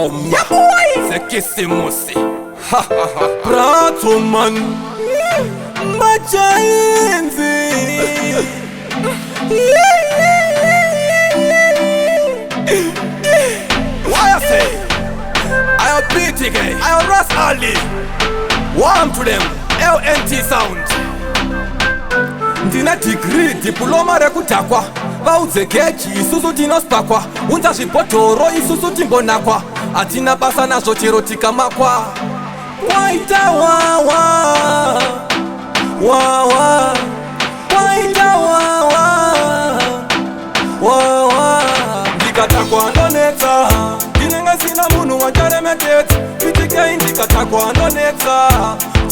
ngoma sekisimusi Prato man Machainzi Why I say I beat again I Ras Ali Warm to them LNT sound Ndina degree diploma rekutakwa Vaudze kechi isusu tinospakwa Unza zvibhotoro isusu timbonakwa Atina basa nazvo chero tikamakwa Waita wawa Wawa Waita wawa Wawa Ndikatakwa ndonetsa Ndinenge sina munhu wanjaremeketi Itikei ndikatakwa ndonetsa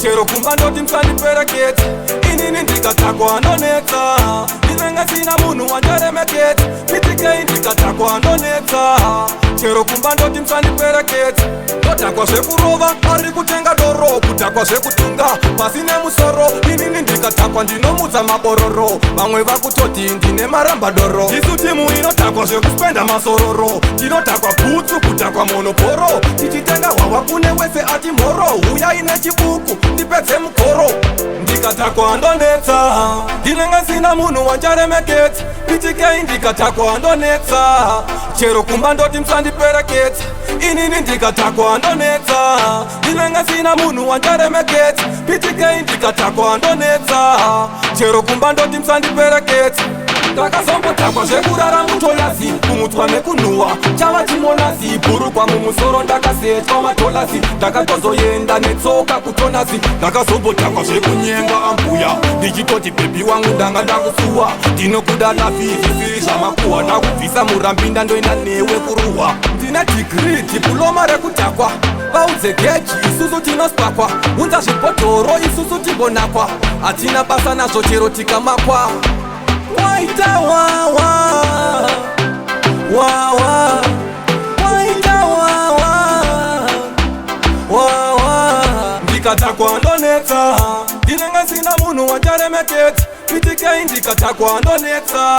Chero kumba ndoti msandipereketi Inini ndikatakwa ndonetsa Ndinenge sina munhu wanjaremeketi Itikei ndikatakwa ndonetsa Chero kumba ndoti msandipereketi Ndotakwa zvekurova ari kutenga doro Kutakwa zvekutunga pasine musoro Inini ndikatakwa ndinomudza mabororo Vamwe vakutoti ndine marambadoro Isu timu inotakwa zvekuspenda masororo Tinotakwa bhutsu kutakwa monoporo Tichitenga hwawa kune wese ati mhoro Uya ine chibuku ndipedze mukoro Ndikatakwa ndonetsa Ndinenge sina munhu wanjaremeketi Pitikei ndikatakwa ndonetsa Chero kumba ndoti msandipereketi Inini ndikatakwa ndonetsa Ndinenge sina munhu wanjaremeketi Pitikei ndikatakwa ndonetsa Chero kumba ndoti msandipereketi Ndakazombotakwa zvekurara mutoyazi Kumutwa nekunhuwa chava chimonasi Bhurukwa mumusoro ndakasetwa matolasi Ndakatozoenda netsoka kutonasi Ndakazombotakwa zvekunyenga ambuya Ndichitoti bhebi wangu ndanga ndakusuwa Ndinokuda nafizi zvamakuhwa Ndakubvisa murambi ndoenda newe kuruhwa Ndine degree diploma rekutakwa Vaudze geji isusu tinospakwa Unza zvibhotoro isusu timbonakwa Atina basa nazvo chero tikamakwa Waita wawa Wawa Waita wawa Wawa Ndikatakwa ndonetsa Ndinenge sina munhu wanjaremeketi Pitikei ndikatakwa ndonetsa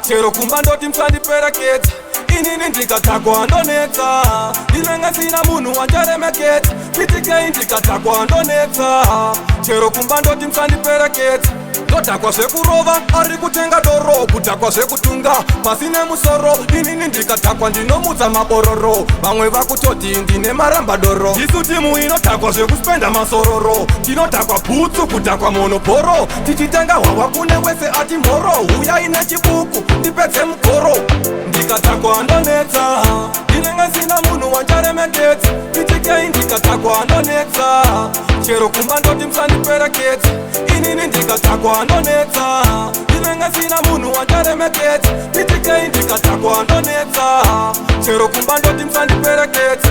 Chero kumba ndoti msandipereketi Inini ndikatakwa ndonetsa Ndinenge sina munhu wanjaremeketi Pitikei ndikatakwa ndonetsa Chero kumba ndoti msandipereketi Ndotakwa zvekurova ari kutenga doro Kutakwa zvekutunga pasine musoro Inini ndikatakwa ndinomudza mabororo Vamwe vakutoti ndine marambadoro Isu timu inotakwa zvekuspenda masororo Tinotakwa bhutsu kutakwa monoporo Tichitenga hwawa kune wese ati mhoro Uya ine chibuku ndipedze mukoro Ndikatakwa ndonetsa Ndinenge sina munhu wanjaremeketi Pitikei ndikatakwa ndonetsa Chero kumba ndoti msandipereketi Inini ndikatakwa ndonetsa Ndinenge sina munhu wanjaremeketi Pitikei ndikatakwa ndonetsa Chero kumba ndoti msandipereketi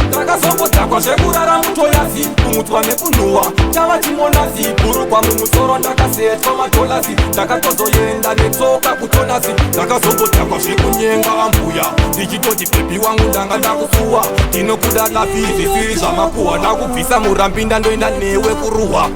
Ndakazombotakwa zvekurara mutoyazi Kumutwa nekunhuwa chava chimonasi Bhurukwa mumusoro ndakasetwa matolasi Ndakatozoenda netsoka kutonasi Ndakazombotakwa zvekunyenga ambuya Ndichitoti bhebi wangu ndanga ndakusuwa Ndinokuda nafizi zvamakuhwa Ndakubvisa murambi ndoenda newe kuruhwa